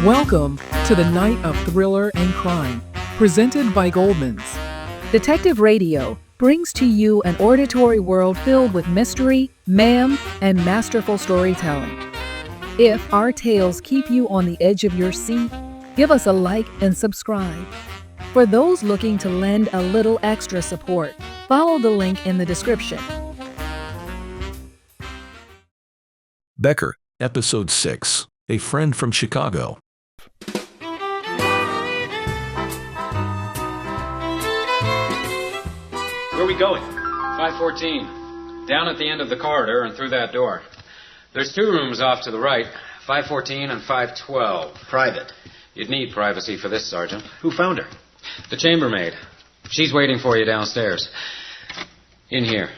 Welcome to the night of thriller and crime, presented by Goldman's. Detective Radio brings to you an auditory world filled with mystery, mayhem, and masterful storytelling. If our tales keep you on the edge of your seat, give us a like and subscribe. For those looking to lend a little extra support, follow the link in the description. Becker, Episode 6, A Friend from Chicago. Where are we going? 514. Down at the end of the corridor and through that door. There's two rooms off to the right, 514 and 512. Private. You'd need privacy for this, Sergeant. Who found her? The chambermaid. She's waiting for you downstairs. In here.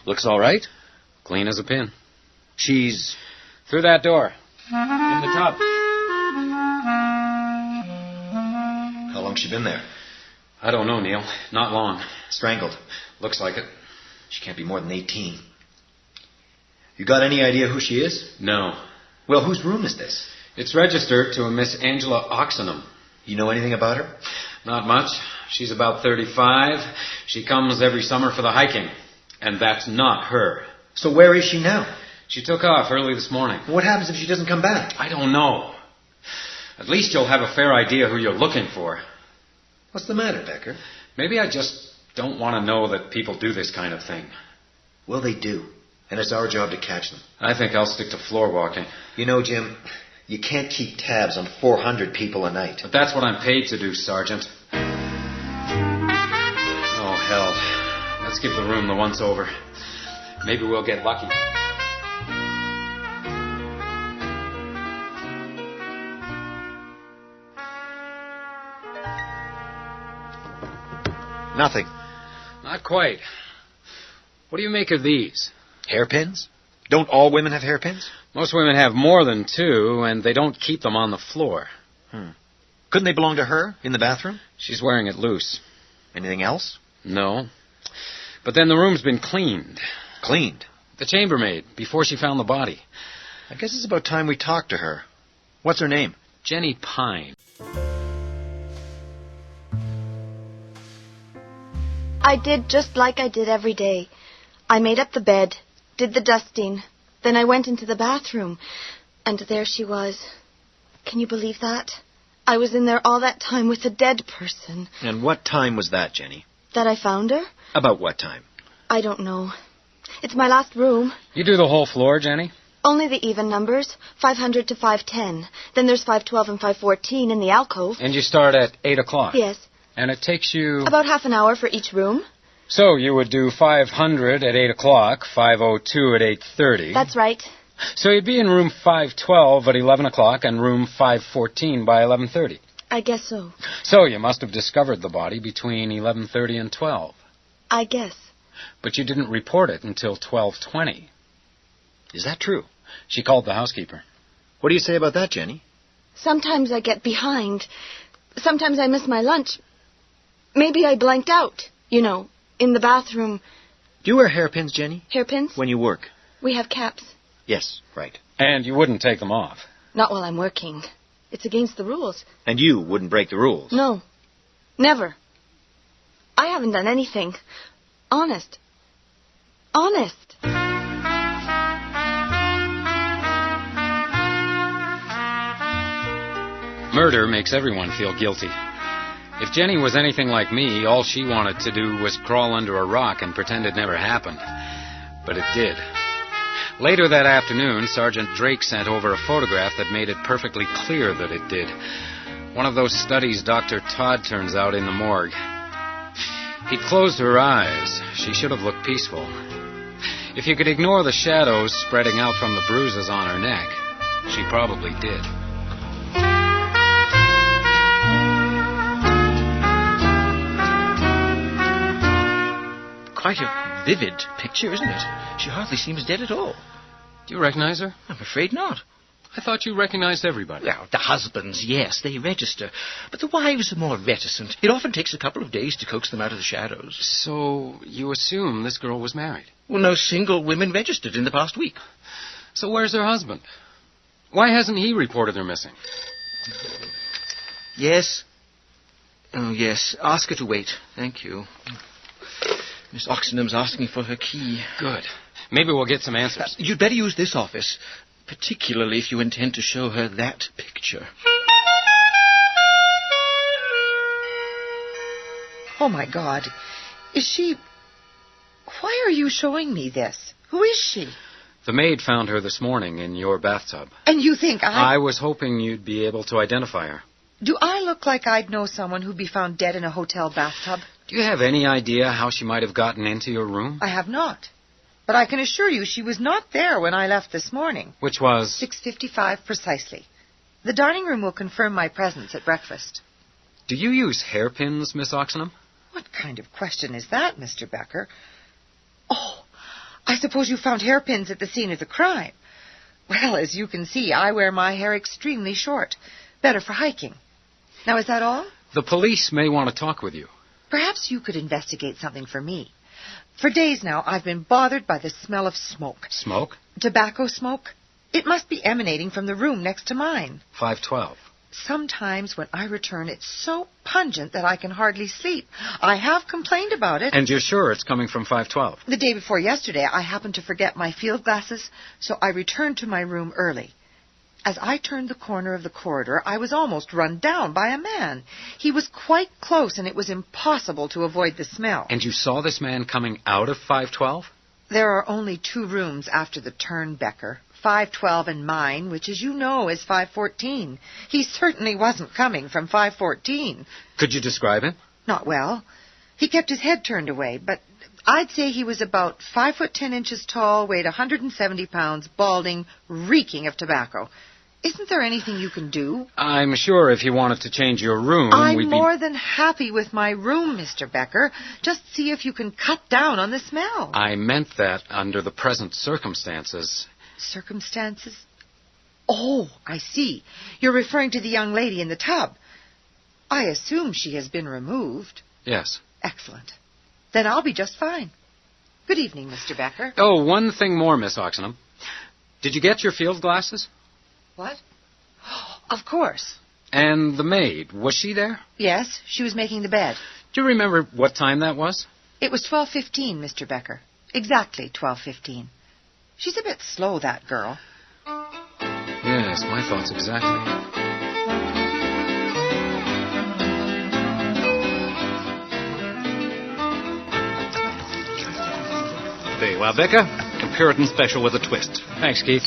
Looks all right. Clean as a pin. She's... Through that door. In the tub. How long's she been there? I don't know, Neil. Not long. Strangled. Looks like it. She can't be more than 18. You got any idea who she is? No. Well, whose room is this? It's registered to a Miss Angela Oxenham. You know anything about her? Not much. She's about 35. She comes every summer for the hiking. And that's not her. So where is she now? She took off early this morning. What happens if she doesn't come back? I don't know. At least you'll have a fair idea who you're looking for. What's the matter, Becker? Maybe I just don't want to know that people do this kind of thing. Well, they do. And it's our job to catch them. I think I'll stick to floor walking. You know, Jim, you can't keep tabs on 400 people a night. But that's what I'm paid to do, Sergeant. Oh, hell. Let's give the room the once over. Maybe we'll get lucky. Nothing. Not quite. What do you make of these? Hairpins? Don't all women have hairpins? Most women have more than two, and they don't keep them on the floor. Couldn't they belong to her in the bathroom? She's wearing it loose. Anything else? No. But then the room's been cleaned. Cleaned? The chambermaid, before she found the body. I guess it's about time we talked to her. What's her name? Jenny Pine. I did just like I did every day. I made up the bed, did the dusting, then I went into the bathroom, and there she was. Can you believe that? I was in there all that time with a dead person. And what time was that, Jenny? That I found her? About what time? I don't know. It's my last room. You do the whole floor, Jenny? Only the even numbers, 500 to 510. Then there's 512 and 514 in the alcove. And you start at 8 o'clock? Yes. And it takes you... About half an hour for each room. So you would do 500 at 8 o'clock, 502 at 8:30. That's right. So you'd be in room 512 at 11 o'clock and room 514 by 11:30. I guess so. So you must have discovered the body between 11:30 and 12. I guess. But you didn't report it until 12:20. Is that true? She called the housekeeper. What do you say about that, Jenny? Sometimes I get behind. Sometimes I miss my lunch. Maybe I blanked out, in the bathroom. Do you wear hairpins, Jenny? Hairpins? When you work? We have caps. Yes, right. And you wouldn't take them off? Not while I'm working. It's against the rules. And you wouldn't break the rules? No. Never. I haven't done anything. Honest. Honest. Murder makes everyone feel guilty. If Jenny was anything like me, all she wanted to do was crawl under a rock and pretend it never happened. But it did. Later that afternoon, Sergeant Drake sent over a photograph that made it perfectly clear that it did. One of those studies Dr. Todd turns out in the morgue. He'd closed her eyes. She should have looked peaceful. If you could ignore the shadows spreading out from the bruises on her neck, she probably did. Quite a vivid picture, isn't it? She hardly seems dead at all. Do you recognize her? I'm afraid not. I thought you recognized everybody. Well, the husbands, yes, they register. But the wives are more reticent. It often takes a couple of days to coax them out of the shadows. So you assume this girl was married? Well, no single women registered in the past week. So where's her husband? Why hasn't he reported her missing? Yes? Oh, yes. Ask her to wait. Thank you. Miss Oxenham's asking for her key. Good. Maybe we'll get some answers. You'd better use this office, particularly if you intend to show her that picture. Oh, my God. Is she... Why are you showing me this? Who is she? The maid found her this morning in your bathtub. And you think I was hoping you'd be able to identify her. Do I look like I'd know someone who'd be found dead in a hotel bathtub? Do you have any idea how she might have gotten into your room? I have not. But I can assure you she was not there when I left this morning. Which was? 6:55 precisely. The dining room will confirm my presence at breakfast. Do you use hairpins, Miss Oxenham? What kind of question is that, Mr. Becker? Oh, I suppose you found hairpins at the scene of the crime. Well, as you can see, I wear my hair extremely short. Better for hiking. Now, is that all? The police may want to talk with you. Perhaps you could investigate something for me. For days now, I've been bothered by the smell of smoke. Smoke? Tobacco smoke. It must be emanating from the room next to mine. 512. Sometimes when I return, it's so pungent that I can hardly sleep. I have complained about it. And you're sure it's coming from 512? The day before yesterday, I happened to forget my field glasses, so I returned to my room early. As I turned the corner of the corridor, I was almost run down by a man. He was quite close, and it was impossible to avoid the smell. And you saw this man coming out of 512? There are only 2 rooms after the turn, Becker. 512 and mine, which, as you know, is 514. He certainly wasn't coming from 514. Could you describe him? Not well. He kept his head turned away, but I'd say he was about 5'10" tall, weighed 170 pounds, balding, reeking of tobacco. Isn't there anything you can do? I'm sure if you wanted to change your room, I'm more than happy with my room, Mr. Becker. Just see if you can cut down on the smell. I meant that under the present circumstances. Circumstances? Oh, I see. You're referring to the young lady in the tub. I assume she has been removed. Yes. Excellent. Then I'll be just fine. Good evening, Mr. Becker. Oh, one thing more, Miss Oxenham. Did you get your field glasses? What? Of course. And the maid, was she there? Yes, she was making the bed. Do you remember what time that was? It was 12:15, Mr. Becker. Exactly 12:15. She's a bit slow, that girl. Yes, my thoughts exactly. There you are, Becker. A Puritan special with a twist. Thanks, Keith.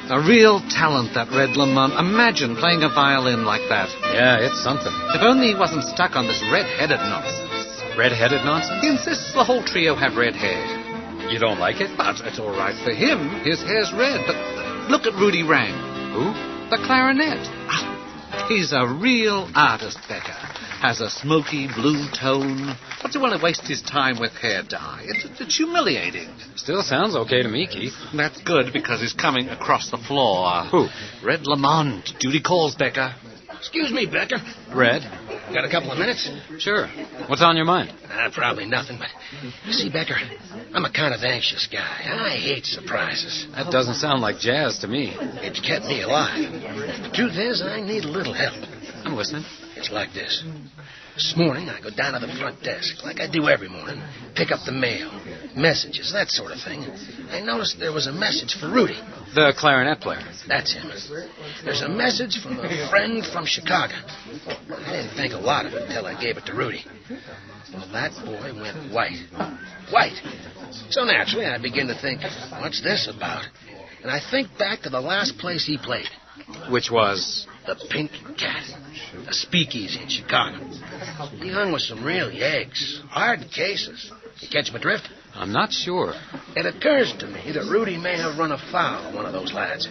A real talent, that Red Lamont. Imagine playing a violin like that. Yeah, it's something. If only he wasn't stuck on this red-headed nonsense. Red-headed nonsense? He insists the whole trio have red hair. You don't like it? But it's all right for him. His hair's red. But look at Rudy Rang. Who? The clarinet. He's a real artist, Becker. Has a smoky blue tone. What's he want to waste his time with hair dye? It's humiliating. Still sounds okay to me, Keith. That's good, because he's coming across the floor. Who? Red Lamont. Duty calls, Becker. Excuse me, Becker. Red? Got a couple of minutes? Sure. What's on your mind? Probably nothing, but you see, Becker, I'm a kind of anxious guy. I hate surprises. That doesn't sound like jazz to me. It's kept me alive. The truth is, I need a little help. I'm listening. It's like this. This morning, I go down to the front desk, like I do every morning, pick up the mail, messages, that sort of thing. I noticed there was a message for Rudy. The clarinet player. That's him. There's a message from a friend from Chicago. I didn't think a lot of it until I gave it to Rudy. Well, that boy went white. White. So naturally, I begin to think, what's this about? And I think back to the last place he played. Which was? The Pink Cat. A speakeasy in Chicago. He hung with some real yeggs. Hard cases. You catch my drift? I'm not sure. It occurs to me that Rudy may have run afoul of one of those lads.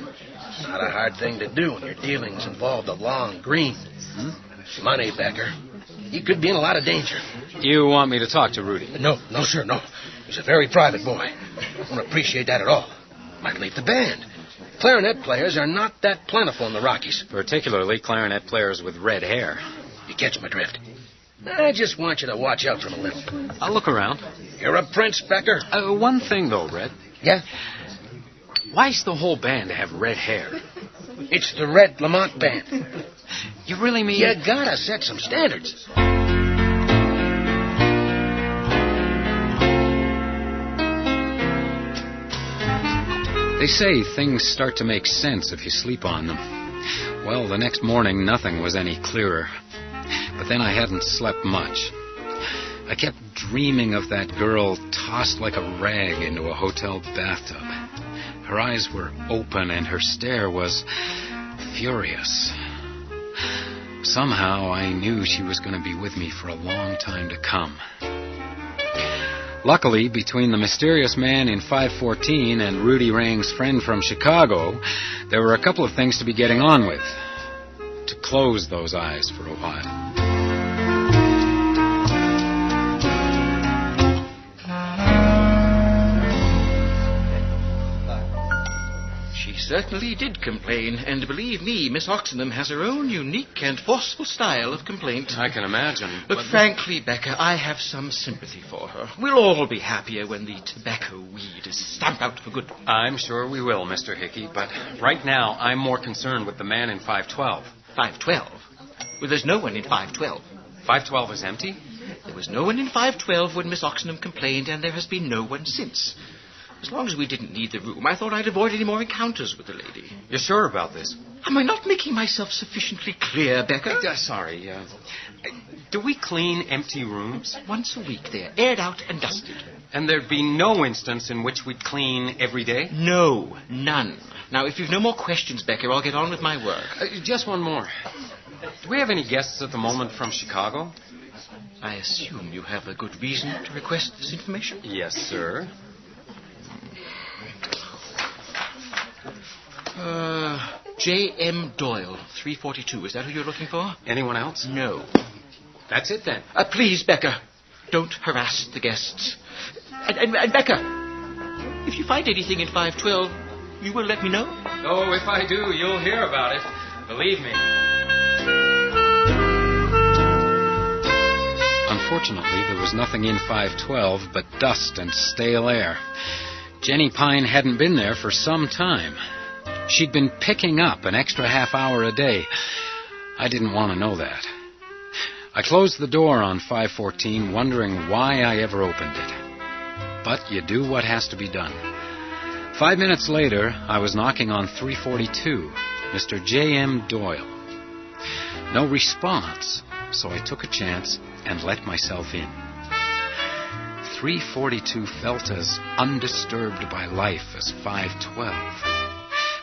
Not a hard thing to do when your dealings involve the long green. Money, Becker. He could be in a lot of danger. You want me to talk to Rudy? No, sir, no. He's a very private boy. I don't appreciate that at all. Might leave the band. Clarinet players are not that plentiful in the Rockies. Particularly clarinet players with red hair. You catch my drift? I just want you to watch out for him a little. I'll look around. You're a prince, Becker. One thing, though, Red. Yeah? Why's the whole band have red hair? It's the Red Lamont Band. You really mean... You gotta set some standards. They say things start to make sense if you sleep on them. Well, the next morning, nothing was any clearer. But then I hadn't slept much. I kept dreaming of that girl tossed like a rag into a hotel bathtub. Her eyes were open and her stare was furious. Somehow I knew she was going to be with me for a long time to come. Luckily, between the mysterious man in 514 and Rudy Rang's friend from Chicago, there were a couple of things to be getting on with. To close those eyes for a while. She certainly did complain, and believe me, Miss Oxenham has her own unique and forceful style of complaint. I can imagine. But frankly, Becker, I have some sympathy for her. We'll all be happier when the tobacco weed is stamped out for good. I'm sure we will, Mr. Hickey, but right now I'm more concerned with the man in 512. 512? Well, there's no one in 512. 512 is empty? There was no one in 512 when Miss Oxenham complained, and there has been no one since. As long as we didn't need the room, I thought I'd avoid any more encounters with the lady. You're sure about this? Am I not making myself sufficiently clear, Becker? Sorry. Do we clean empty rooms? Once a week. They're aired out and dusted. And there'd be no instance in which we'd clean every day? No, none. Now, if you've no more questions, Becker, I'll get on with my work. Just one more. Do we have any guests at the moment from Chicago? I assume you have a good reason to request this information? Yes, sir. J.M. Doyle, 342. Is that who you're looking for? Anyone else? No. That's it, then. Please, Becker, don't harass the guests. And Becker, if you find anything in 512, you will let me know? Oh, if I do, you'll hear about it. Believe me. Unfortunately, there was nothing in 512 but dust and stale air. Jenny Pine hadn't been there for some time. She'd been picking up an extra half hour a day. I didn't want to know that. I closed the door on 514, wondering why I ever opened it. But you do what has to be done. 5 minutes later, I was knocking on 342, Mr. J.M. Doyle. No response, so I took a chance and let myself in. 342 felt as undisturbed by life as 512.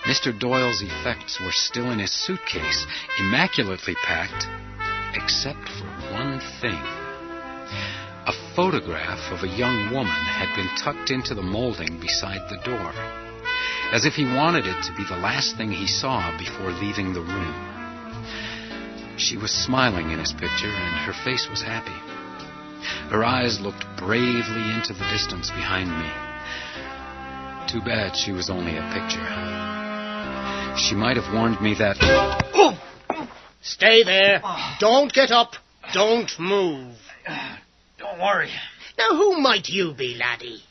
Mr. Doyle's effects were still in his suitcase, immaculately packed, except for one thing. A photograph of a young woman had been tucked into the molding beside the door, as if he wanted it to be the last thing he saw before leaving the room. She was smiling in his picture, and her face was happy. Her eyes looked bravely into the distance behind me. Too bad she was only a picture. She might have warned me that... Oh! Stay there. Don't get up. Don't move. Don't worry. Now, who might you be, laddie?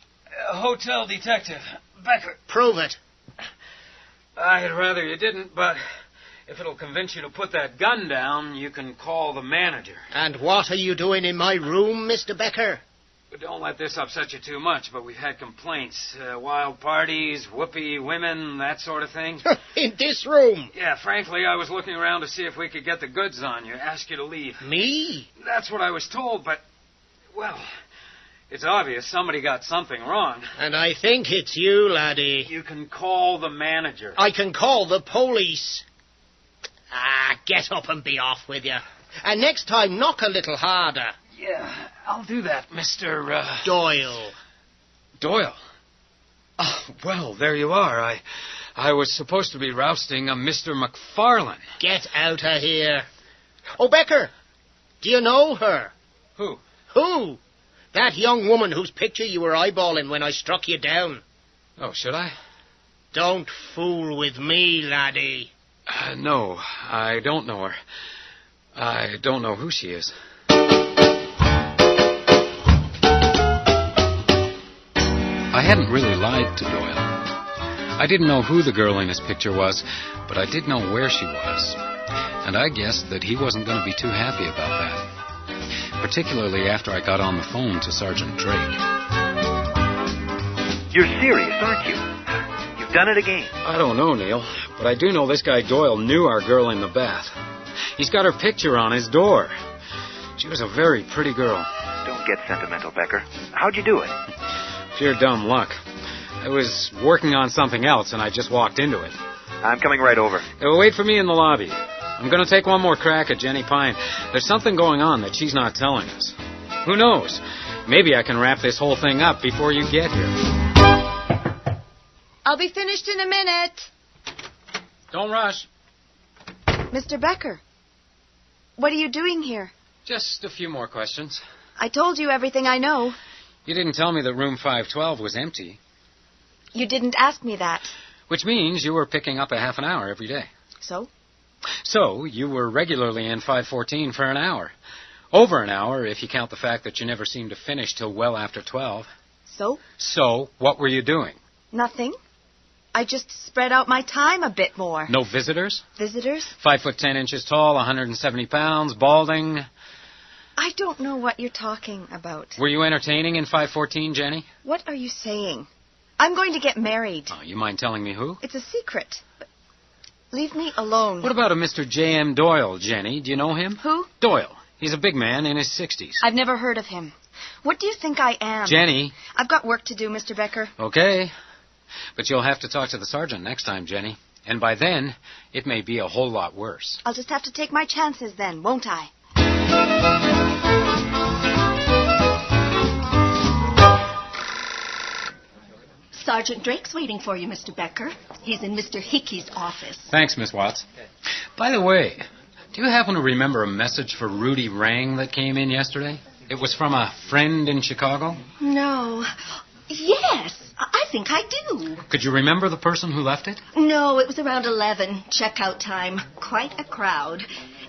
Hotel detective, Becker. Prove it. I'd rather you didn't, but if it'll convince you to put that gun down, you can call the manager. And what are you doing in my room, Mr. Becker? Don't let this upset you too much, but we've had complaints. Wild parties, whoopee women, that sort of thing. In this room? Yeah, frankly, I was looking around to see if we could get the goods on you, ask you to leave. Me? That's what I was told, but, well, it's obvious somebody got something wrong. And I think it's you, laddie. You can call the manager. I can call the police. Get up and be off with you. And next time, knock a little harder. Yeah, I'll do that, Mr. Doyle. Doyle? Oh, well, there you are. I was supposed to be rousting a Mr. McFarlane. Get out of here. Oh, Becker, do you know her? Who? Who? That young woman whose picture you were eyeballing when I struck you down. Oh, should I? Don't fool with me, laddie. No, I don't know her. I don't know who she is. I hadn't really lied to Doyle. I didn't know who the girl in his picture was, but I did know where she was. And I guessed that he wasn't going to be too happy about that. Particularly after I got on the phone to Sergeant Drake. You're serious, aren't you? You've done it again. I don't know, Neil, but I do know this guy Doyle knew our girl in the bath. He's got her picture on his door. She was a very pretty girl. Don't get sentimental, Becker. How'd you do it? Pure dumb luck. I was working on something else, and I just walked into it. I'm coming right over. Wait for me in the lobby. I'm going to take one more crack at Jenny Pine. There's something going on that she's not telling us. Who knows? Maybe I can wrap this whole thing up before you get here. I'll be finished in a minute. Don't rush. Mr. Becker, what are you doing here? Just a few more questions. I told you everything I know. You didn't tell me that room 512 was empty. You didn't ask me that. Which means you were picking up a half an hour every day. So? So, you were regularly in 514 for an hour. Over an hour, if you count the fact that you never seemed to finish till well after 12. So? So, what were you doing? Nothing. I just spread out my time a bit more. No visitors? Visitors? 5'10" tall, 170 pounds, balding. I don't know what you're talking about. Were you entertaining in 514, Jenny? What are you saying? I'm going to get married. Oh, you mind telling me who? It's a secret. But leave me alone. What about a Mr. J.M. Doyle, Jenny? Do you know him? Who? Doyle. He's a big man in his 60s. I've never heard of him. What do you think I am? Jenny. I've got work to do, Mr. Becker. Okay. But you'll have to talk to the sergeant next time, Jenny. And by then, it may be a whole lot worse. I'll just have to take my chances then, won't I? Sergeant Drake's waiting for you, Mr. Becker. He's in Mr. Hickey's office. Thanks, Miss Watts. By the way, do you happen to remember a message for Rudy Rang that came in yesterday? It was from a friend in Chicago? No. Yes, I think I do. Could you remember the person who left it? No, it was around 11, checkout time. Quite a crowd.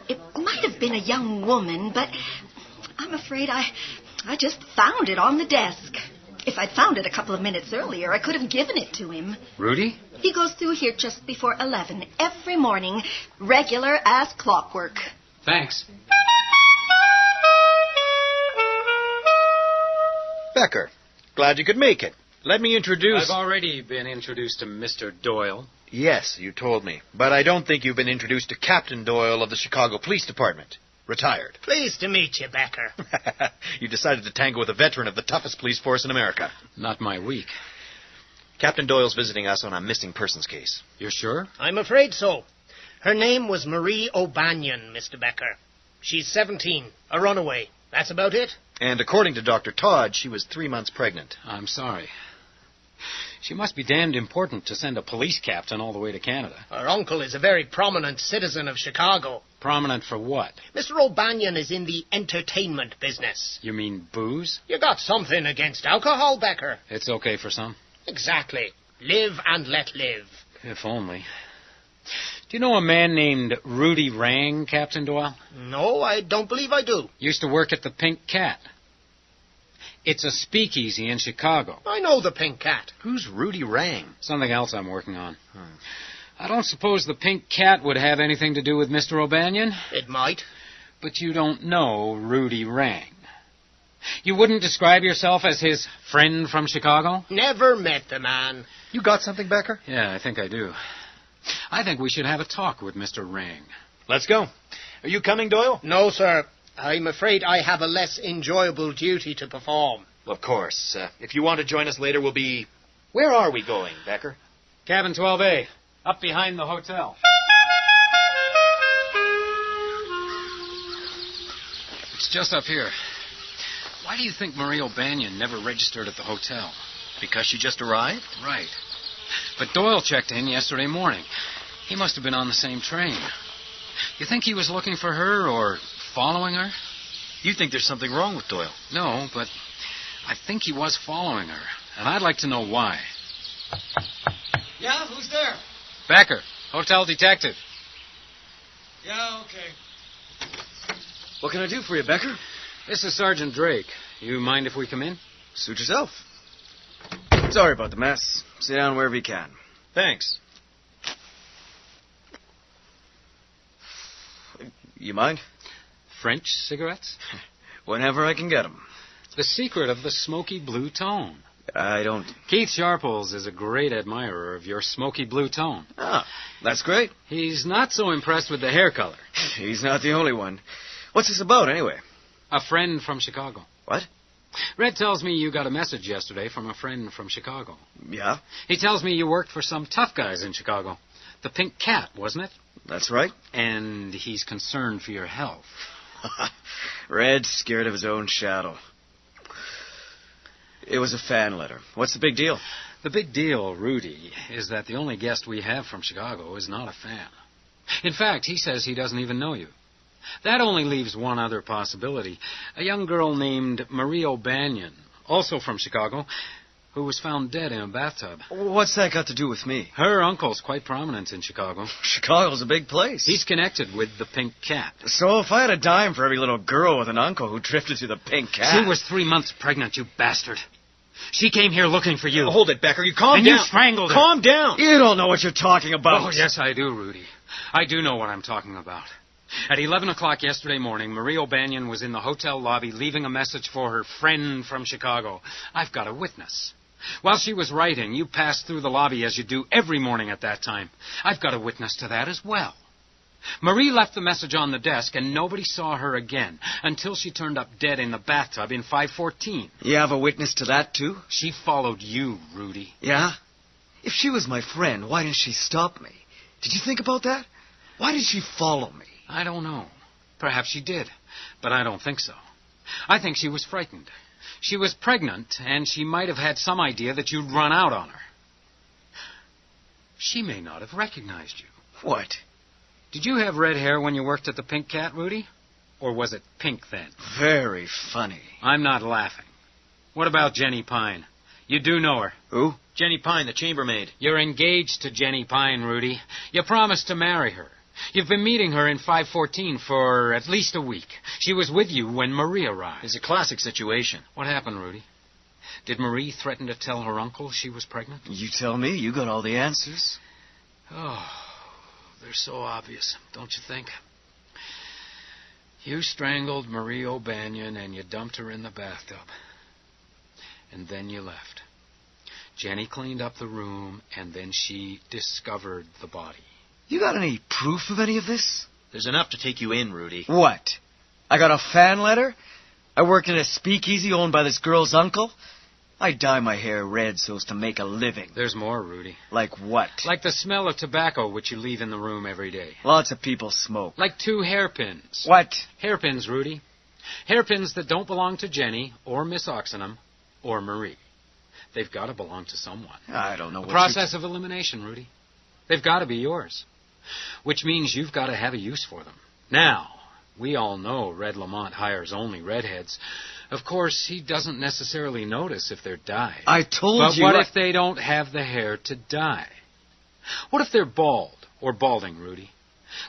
It might have been a young woman, but I'm afraid I just found it on the desk. If I'd found it a couple of minutes earlier, I could have given it to him. Rudy? He goes through here just before 11 every morning, regular as clockwork. Thanks. Becker, glad you could make it. Let me introduce... I've already been introduced to Mr. Doyle. Yes, you told me. But I don't think you've been introduced to Captain Doyle of the Chicago Police Department. Retired. Pleased to meet you, Becker. You decided to tango with a veteran of the toughest police force in America. Not my week. Captain Doyle's visiting us on a missing persons case. You're sure? I'm afraid so. Her name was Marie O'Banion, Mr. Becker. She's 17, a runaway. That's about it. And according to Dr. Todd, she was 3 months pregnant. I'm sorry. She must be damned important to send a police captain all the way to Canada. Her uncle is a very prominent citizen of Chicago. Prominent for what? Mr. O'Banion is in the entertainment business. You mean booze? You got something against alcohol, Becker. It's okay for some. Exactly. Live and let live. If only. Do you know a man named Rudy Rang, Captain Doyle? No, I don't believe I do. Used to work at the Pink Cat. It's a speakeasy in Chicago. I know the Pink Cat. Who's Rudy Rang? Something else I'm working on. I don't suppose the Pink Cat would have anything to do with Mr. O'Banion. It might. But you don't know Rudy Rang. You wouldn't describe yourself as his friend from Chicago? Never met the man. You got something, Becker? Yeah, I think I do. I think we should have a talk with Mr. Rang. Let's go. Are you coming, Doyle? No, sir. I'm afraid I have a less enjoyable duty to perform. Of course. If you want to join us later, we'll be... Where are we going, Becker? Cabin 12A, up behind the hotel. It's just up here. Why do you think Marie O'Banion never registered at the hotel? Because she just arrived? Right. But Doyle checked in yesterday morning. He must have been on the same train. You think he was looking for her or following her? You think there's something wrong with Doyle? No, but I think he was following her, and I'd like to know why. Yeah, who's there? Becker, hotel detective. Yeah, okay. What can I do for you, Becker? This is Sergeant Drake. You mind if we come in? Suit yourself. Sorry about the mess. Sit down wherever you can. Thanks. You mind? French cigarettes? Whenever I can get them. The secret of the smoky blue tone. I don't... Keith Sharples is a great admirer of your smoky blue tone. Ah, that's great. He's not so impressed with the hair color. He's not the only one. What's this about, anyway? A friend from Chicago. What? Red tells me you got a message yesterday from a friend from Chicago. Yeah? He tells me you worked for some tough guys in Chicago. The Pink Cat, wasn't it? That's right. And he's concerned for your health. Red's scared of his own shadow. It was a fan letter. What's the big deal? The big deal, Rudy, is that the only guest we have from Chicago is not a fan. In fact, he says he doesn't even know you. That only leaves one other possibility. A young girl named Marie O'Banion, also from Chicago, who was found dead in a bathtub. What's that got to do with me? Her uncle's quite prominent in Chicago. Chicago's a big place. He's connected with the Pink Cat. So if I had a dime for every little girl with an uncle who drifted through the Pink Cat... She was 3 months pregnant, you bastard. She came here looking for you. Hold it, Becker. You calm down. And you strangled her. Calm down. You don't know what you're talking about. Oh, yes, I do, Rudy. I do know what I'm talking about. At 11 o'clock yesterday morning, Marie O'Banion was in the hotel lobby leaving a message for her friend from Chicago. I've got a witness. While she was writing, you passed through the lobby as you do every morning at that time. I've got a witness to that as well. Marie left the message on the desk, and nobody saw her again until she turned up dead in the bathtub in 514. You have a witness to that, too? She followed you, Rudy. Yeah? If she was my friend, why didn't she stop me? Did you think about that? Why did she follow me? I don't know. Perhaps she did, but I don't think so. I think she was frightened. She was pregnant, and she might have had some idea that you'd run out on her. She may not have recognized you. What? Did you have red hair when you worked at the Pink Cat, Rudy? Or was it pink then? Very funny. I'm not laughing. What about Jenny Pine? You do know her. Who? Jenny Pine, the chambermaid. You're engaged to Jenny Pine, Rudy. You promised to marry her. You've been meeting her in 514 for at least a week. She was with you when Marie arrived. It's a classic situation. What happened, Rudy? Did Marie threaten to tell her uncle she was pregnant? You tell me. You got all the answers. Oh, they're so obvious, don't you think? You strangled Marie O'Banion and you dumped her in the bathtub. And then you left. Jenny cleaned up the room, and then she discovered the body. You got any proof of any of this? There's enough to take you in, Rudy. What? I got a fan letter? I work in a speakeasy owned by this girl's uncle? I dye my hair red so as to make a living. There's more, Rudy. Like what? Like the smell of tobacco which you leave in the room every day. Lots of people smoke. Like 2 hairpins. What? Hairpins, Rudy. Hairpins that don't belong to Jenny or Miss Oxenham or Marie. They've got to belong to someone. I don't know what process of elimination, Rudy. They've got to be yours. Which means you've got to have a use for them. Now, we all know Red Lamont hires only redheads. Of course, he doesn't necessarily notice if they're dyed. I told you... But what if they don't have the hair to dye? What if they're bald or balding, Rudy?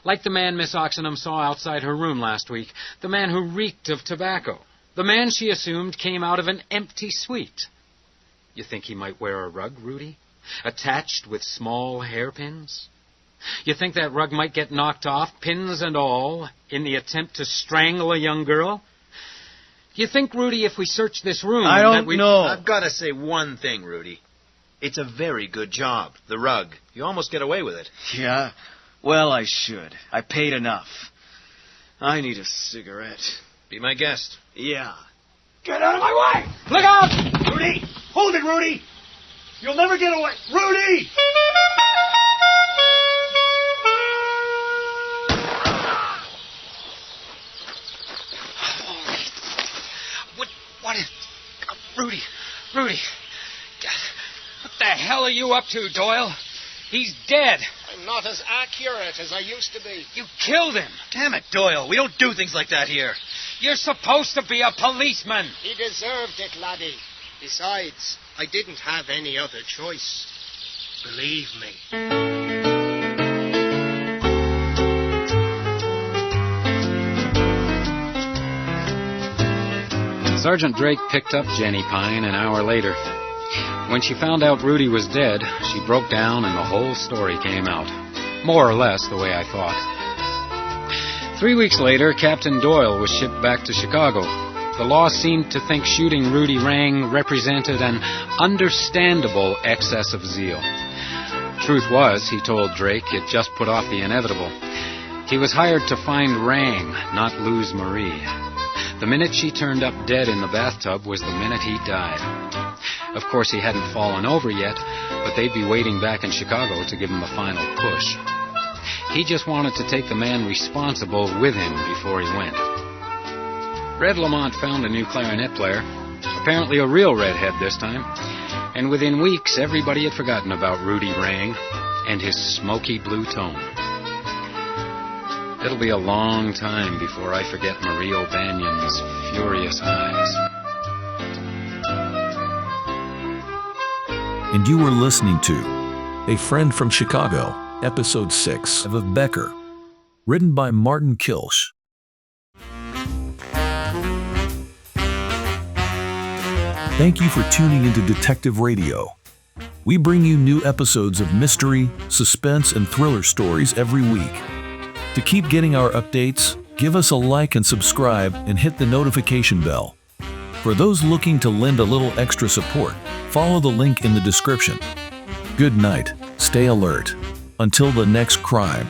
Like the man Miss Oxenham saw outside her room last week. The man who reeked of tobacco. The man she assumed came out of an empty suite. You think he might wear a rug, Rudy? Attached with small hairpins? You think that rug might get knocked off, pins and all, in the attempt to strangle a young girl? You think, Rudy, if we search this room... I don't know. I've got to say one thing, Rudy. It's a very good job, the rug. You almost get away with it. Yeah? Well, I should. I paid enough. I need a cigarette. Be my guest. Yeah. Get out of my way! Look out! Rudy! Hold it, Rudy! You'll never get away. Rudy! What is... Rudy! What the hell are you up to, Doyle? He's dead. I'm not as accurate as I used to be. You killed him. Damn it, Doyle. We don't do things like that here. You're supposed to be a policeman. He deserved it, laddie. Besides, I didn't have any other choice. Believe me. Sergeant Drake picked up Jenny Pine an hour later. When she found out Rudy was dead, she broke down and the whole story came out. More or less the way I thought. 3 weeks later, Captain Doyle was shipped back to Chicago. The law seemed to think shooting Rudy Rang represented an understandable excess of zeal. Truth was, he told Drake, it just put off the inevitable. He was hired to find Rang, not lose Marie. The minute she turned up dead in the bathtub was the minute he died. Of course, he hadn't fallen over yet, but they'd be waiting back in Chicago to give him the final push. He just wanted to take the man responsible with him before he went. Red Lamont found a new clarinet player, apparently a real redhead this time, and within weeks everybody had forgotten about Rudy Rang and his smoky blue tone. It'll be a long time before I forget Marie O'Banion's furious eyes. And you were listening to A Friend from Chicago, Episode 6 of Becker, written by Martin Kilsch. Thank you for tuning into Detective Radio. We bring you new episodes of mystery, suspense, and thriller stories every week. To keep getting our updates, give us a like and subscribe and hit the notification bell. For those looking to lend a little extra support, follow the link in the description. Good night, stay alert. Until the next crime.